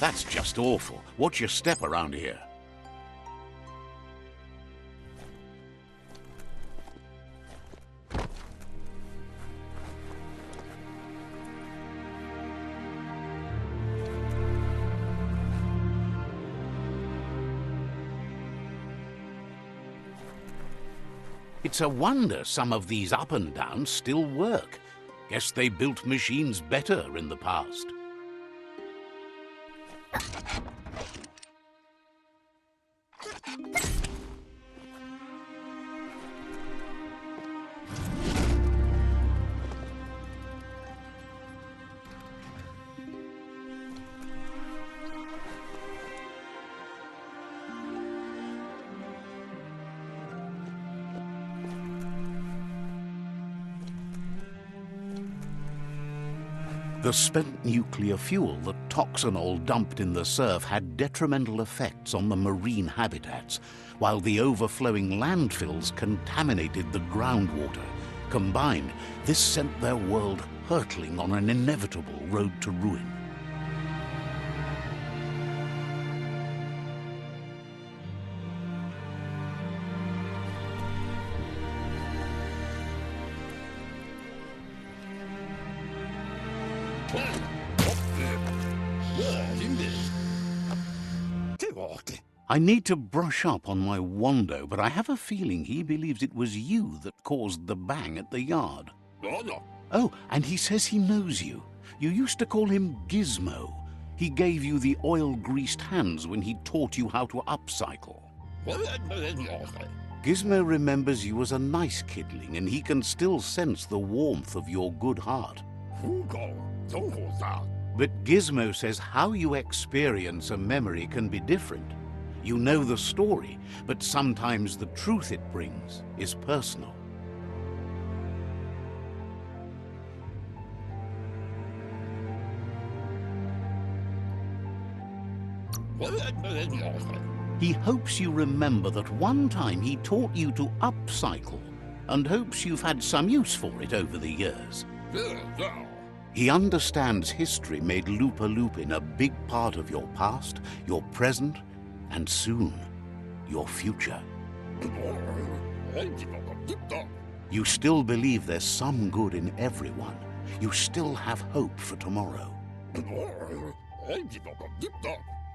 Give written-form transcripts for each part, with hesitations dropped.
That's just awful. Watch your step around here. It's a wonder some of these up and downs still work. Guess they built machines better in the past. The spent nuclear fuel, the toxinol dumped in the surf, had detrimental effects on the marine habitats, while the overflowing landfills contaminated the groundwater. Combined, this sent their world hurtling on an inevitable road to ruin. I need to brush up on my Wando, but I have a feeling he believes it was you that caused the bang at the yard. Oh, and he says he knows you. You used to call him Gizmo. He gave you the oil-greased hands when he taught you how to upcycle. Gizmo remembers you as a nice kidling, and he can still sense the warmth of your good heart. But Gizmo says how you experience a memory can be different. You know the story, but sometimes the truth it brings is personal. He hopes you remember that one time he taught you to upcycle, and hopes you've had some use for it over the years. He understands history made Loopalupin a big part of your past, your present, and soon, your future. You still believe there's some good in everyone. You still have hope for tomorrow.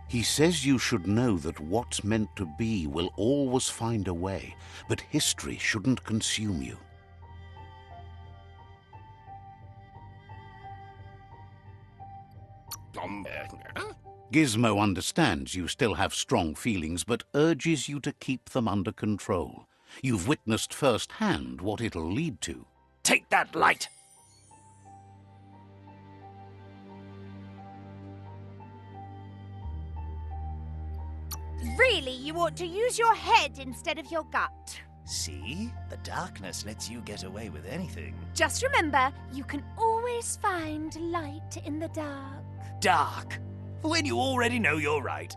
He says you should know that what's meant to be will always find a way, but history shouldn't consume you. Gizmo understands you still have strong feelings, but urges you to keep them under control. You've witnessed firsthand what it'll lead to. Take that light! Really, you ought to use your head instead of your gut. See? The darkness lets you get away with anything. Just remember, you can always find light in the dark. Dark? When you already know you're right.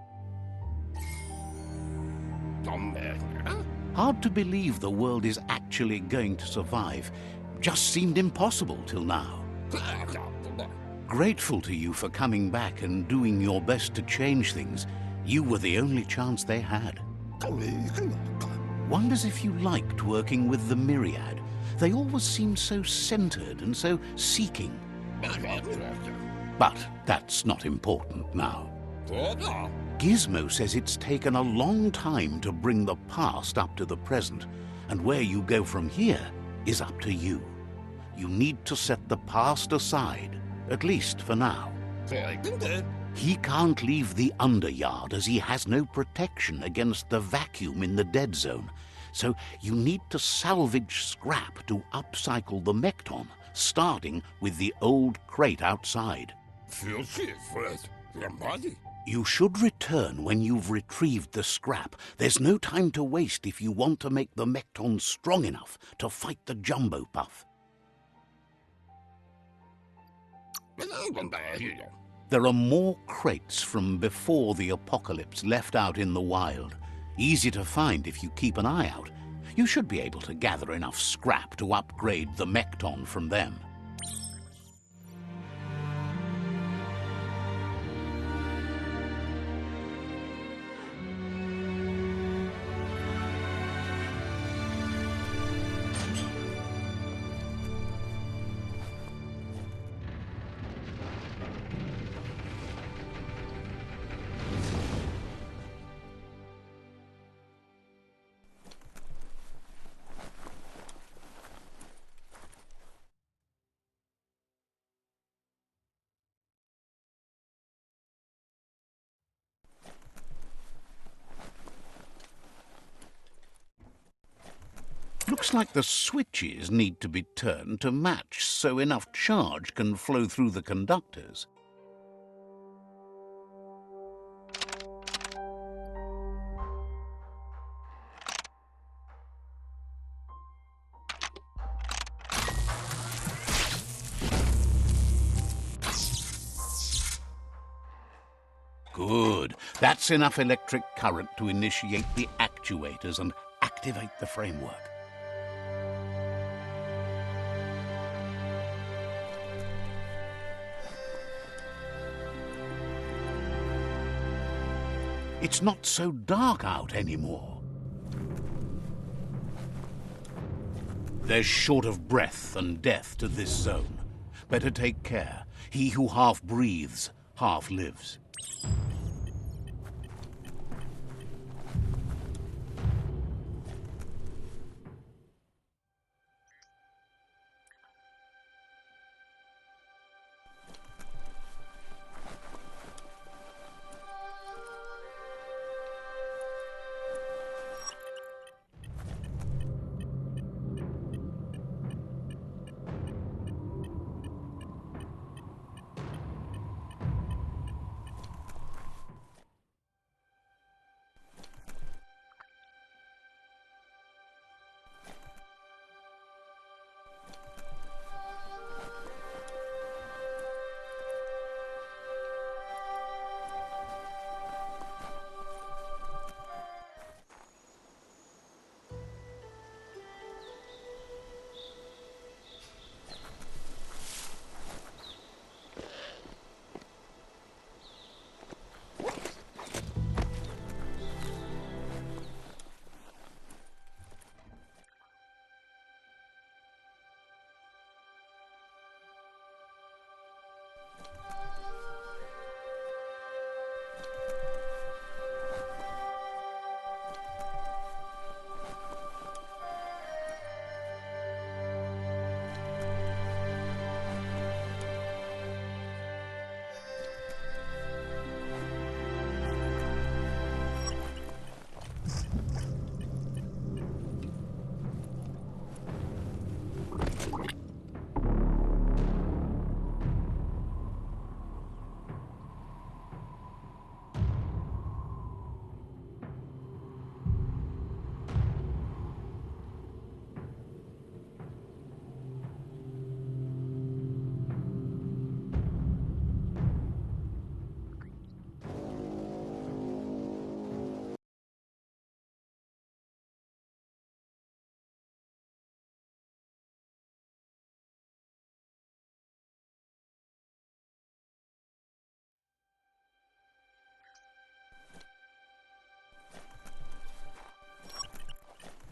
Hard to believe the world is actually going to survive. Just seemed impossible till now. Grateful to you for coming back and doing your best to change things. You were the only chance they had. Wonders if you liked working with the Myriad. They always seemed so centered and so seeking. But that's not important now. Gizmo says it's taken a long time to bring the past up to the present, and where you go from here is up to you. You need to set the past aside, at least for now. He can't leave the underyard as he has no protection against the vacuum in the dead zone, so you need to salvage scrap to upcycle the Mekton, starting with the old crate outside. You should return when you've retrieved the scrap. There's no time to waste if you want to make the Mekton strong enough to fight the Jumbo Puff. There are more crates from before the apocalypse left out in the wild. Easy to find if you keep an eye out. You should be able to gather enough scrap to upgrade the Mekton from them. Looks like the switches need to be turned to match so enough charge can flow through the conductors. Good. That's enough electric current to initiate the actuators and activate the framework. It's not so dark out anymore. There's short of breath and death to this zone. Better take care. He who half breathes, half lives.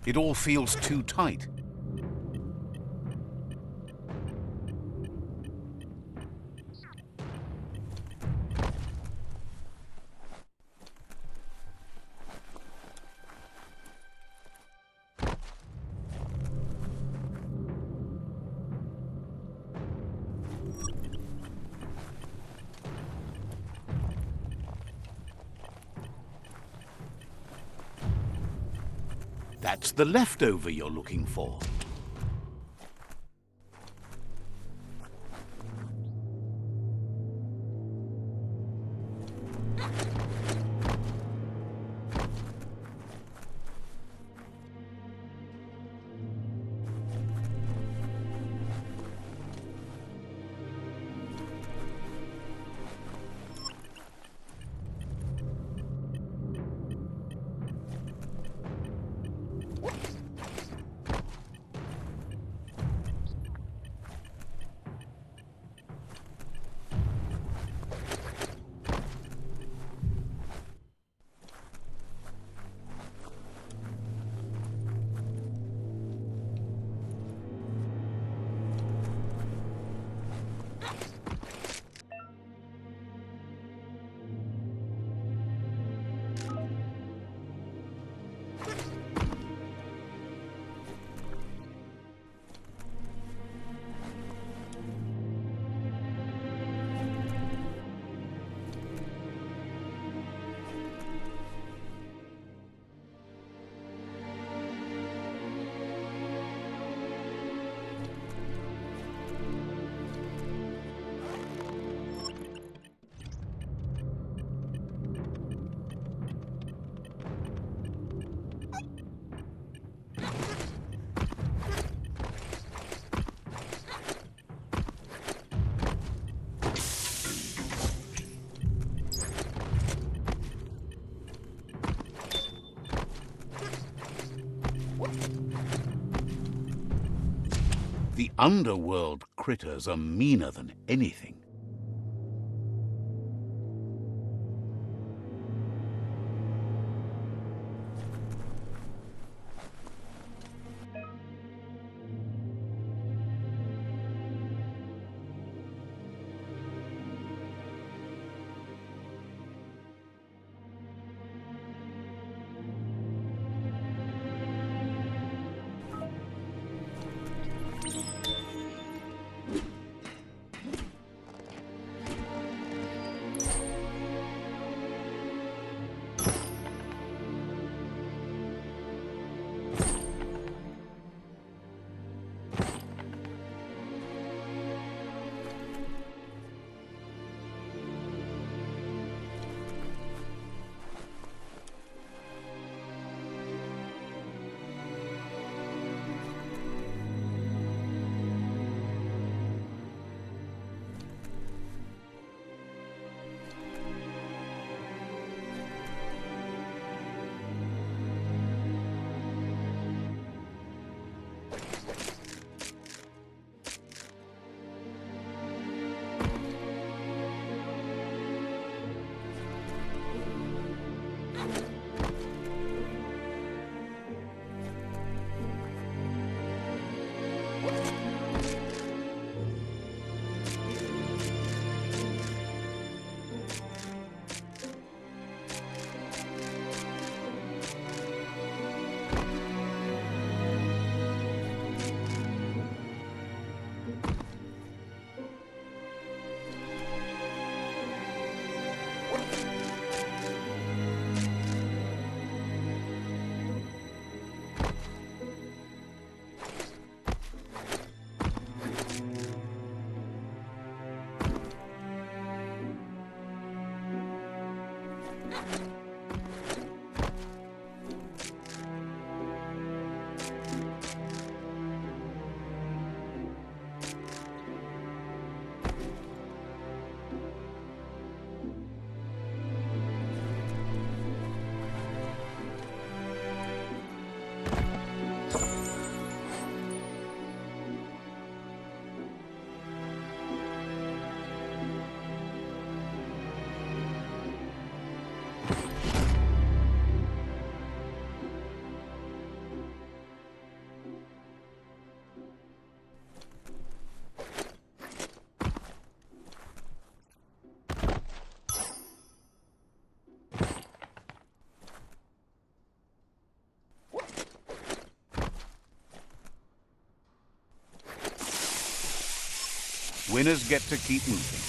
It all feels too tight. That's the leftover you're looking for. The underworld critters are meaner than anything. Winners get to keep moving.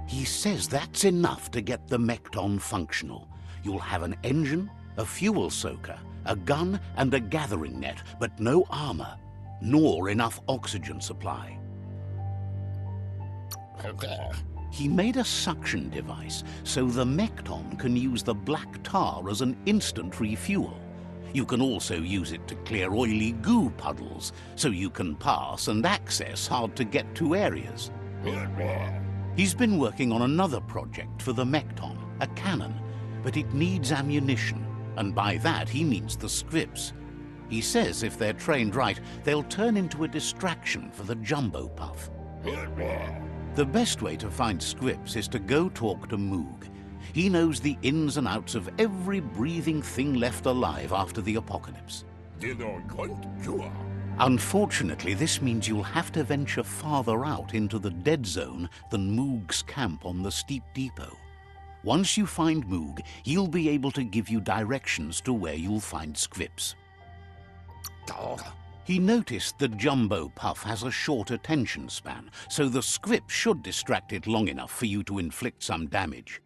He says that's enough to get the Mekton functional. You'll have an engine, a fuel soaker, a gun, and a gathering net, but no armor, nor enough oxygen supply. He made a suction device so the Mekton can use the black tar as an instant refuel. You can also use it to clear oily goo puddles, so you can pass and access hard-to-get-to areas. He's been working on another project for the Mekton, a cannon, but it needs ammunition, and by that he means the scripts. He says if they're trained right, they'll turn into a distraction for the Jumbo Puff. The best way to find scripts is to go talk to Moog. He knows the ins and outs of every breathing thing left alive after the apocalypse. Unfortunately, this means you'll have to venture farther out into the dead zone than Moog's camp on the steep depot. Once you find Moog, he'll be able to give you directions to where you'll find scripts. He noticed the Jumbo Puff has a short attention span, so the script should distract it long enough for you to inflict some damage.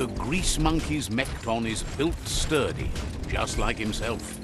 the grease monkey's mekton is built sturdy, just like himself.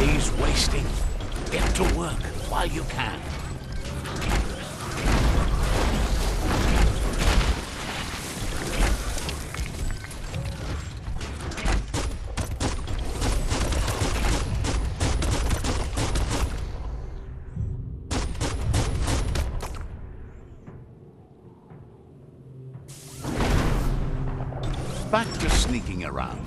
Day's wasting. Get to work while you can. Back to sneaking around.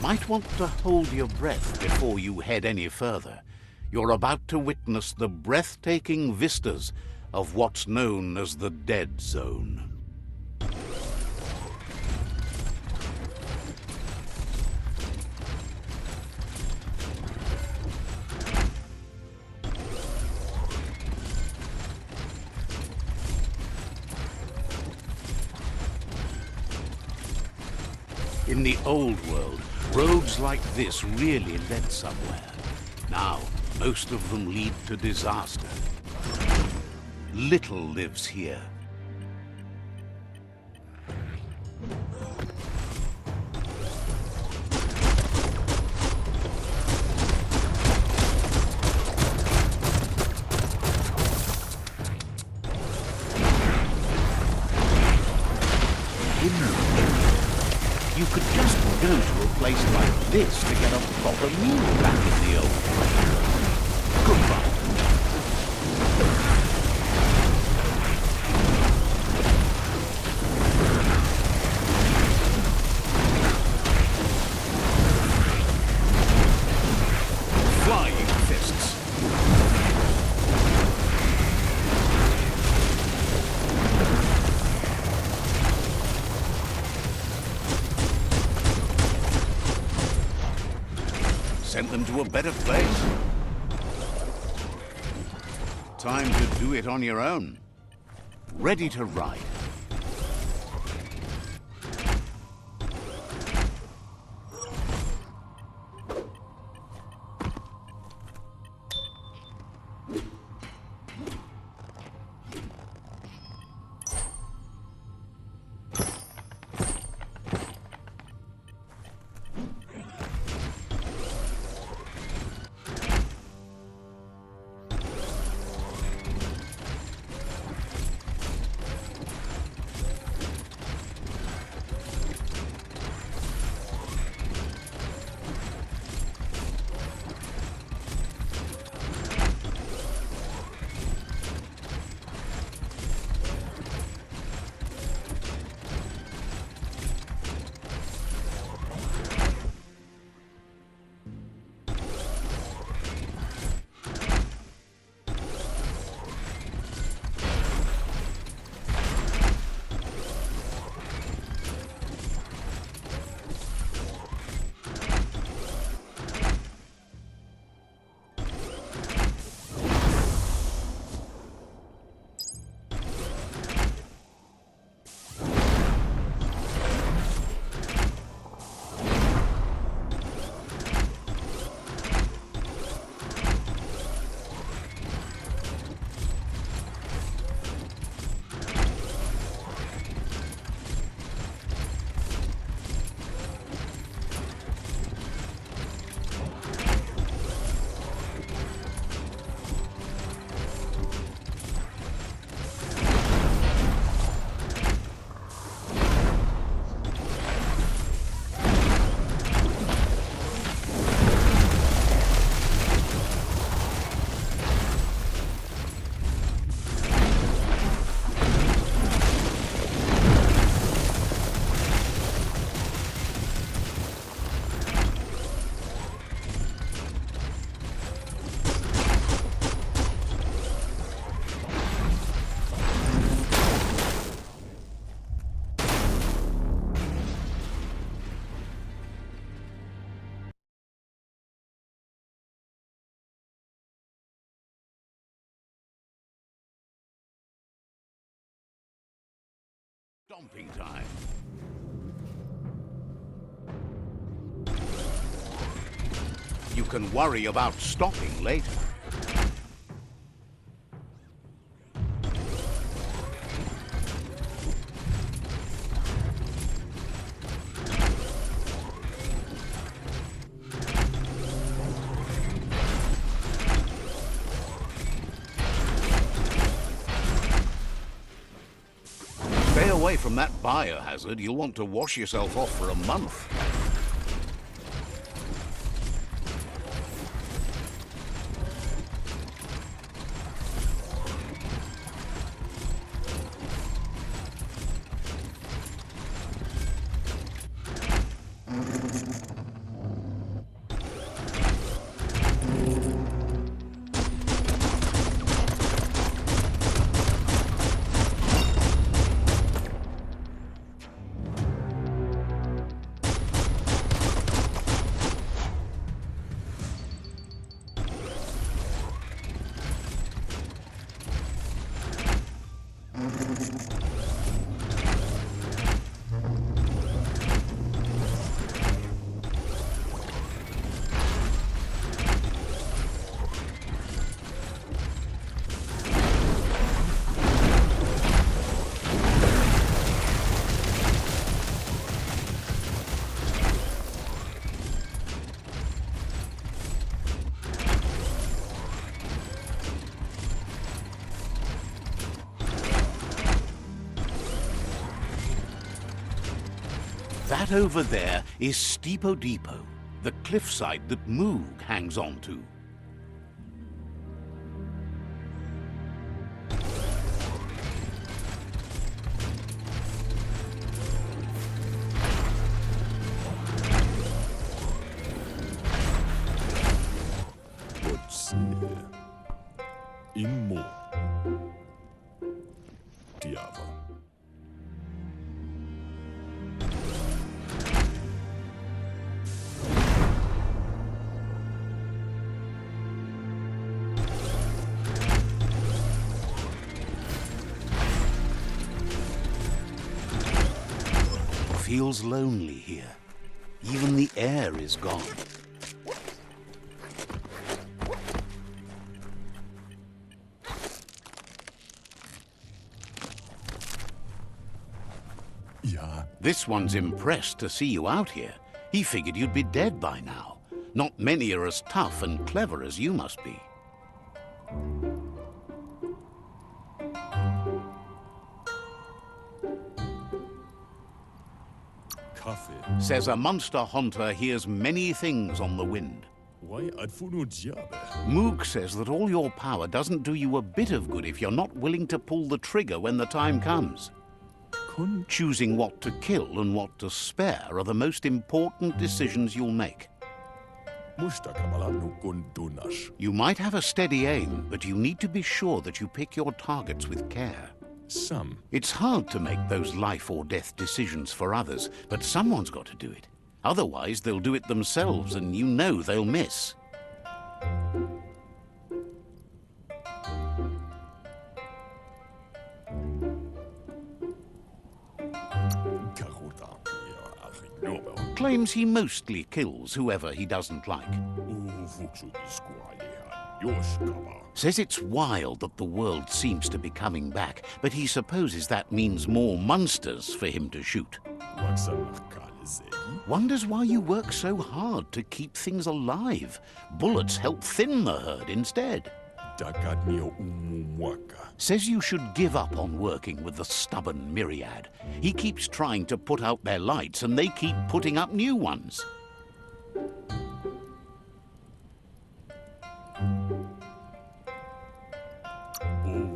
Might want to hold your breath before you head any further. You're about to witness the breathtaking vistas of what's known as the Dead Zone. In the old world, roads like this really led somewhere. Now, most of them lead to disaster. Little lives here. You could just go to a place like this to get a proper meal back in the old world. Goodbye. Flying fists. Sent them to a better place. Time to do it on your own. Ready to ride. Stomping time. You can worry about stopping later. Stay away from that biohazard. You'll want to wash yourself off for a month. That over there is Steepo Depot, the cliffside that Moog hangs on to. What's in Moog? Diava. Feels lonely here. Even the air is gone. Yeah. This one's impressed to see you out here. He figured you'd be dead by now. Not many are as tough and clever as you must be. Kaffee. Says a monster hunter hears many things on the wind. Why adfuno diabe? Moog says that all your power doesn't do you a bit of good if you're not willing to pull the trigger when the time comes. Kun Choosing what to kill and what to spare are the most important decisions you'll make. mustakabala no gondonash. You might have a steady aim, but you need to be sure that you pick your targets with care. Sam. It's hard to make those life or death decisions for others, but someone's got to do it. Otherwise, they'll do it themselves, and you know they'll miss. Karuta. Arinobo. Claims he mostly kills whoever he doesn't like. Uvuksu iskualeha. Yoshkaba. Says it's wild that the world seems to be coming back, but he supposes that means more monsters for him to shoot. Waxanakalizegi. Wonders why you work so hard to keep things alive. Bullets help thin the herd instead. Dagadnio umumwaka. Says you should give up on working with the stubborn Myriad. He keeps trying to put out their lights and they keep putting up new ones.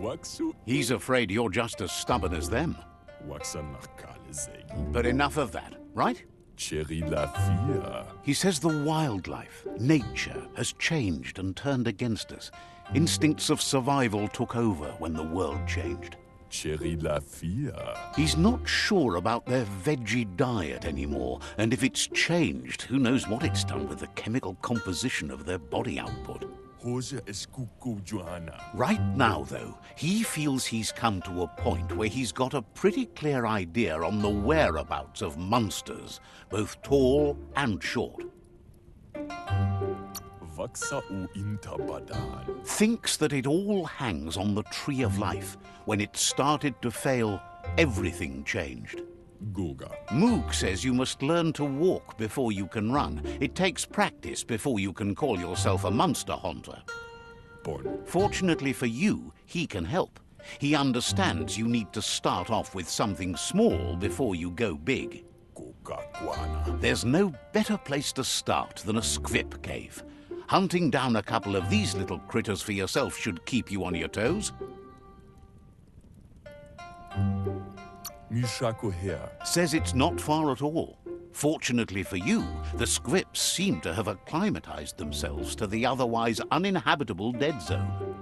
Waxu. He's afraid you're just as stubborn as them. Waxanakalizegi. But enough of that, right? Cherry la fia. He says the wildlife, nature, has changed and turned against us. Instincts of survival took over when the world changed. Cherry la fia. He's not sure about their veggie diet anymore, and if it's changed, who knows what it's done with the chemical composition of their body output. Hoja eskuko Johanna. Right now, though, he feels he's come to a point where he's got a pretty clear idea on the whereabouts of monsters, both tall and short. Vaksa u intabadan. Thinks that it all hangs on the tree of life. When it started to fail, everything changed. Goga. Moog says you must learn to walk before you can run. It takes practice before you can call yourself a monster hunter. Pon. Fortunately for you, he can help. He understands you need to start off with something small before you go big. Coca-Cola. There's no better place to start than a squip cave. Hunting down a couple of these little critters for yourself should keep you on your toes. Mishako here. Says it's not far at all. Fortunately for you, the squips seem to have acclimatized themselves to the otherwise uninhabitable dead zone.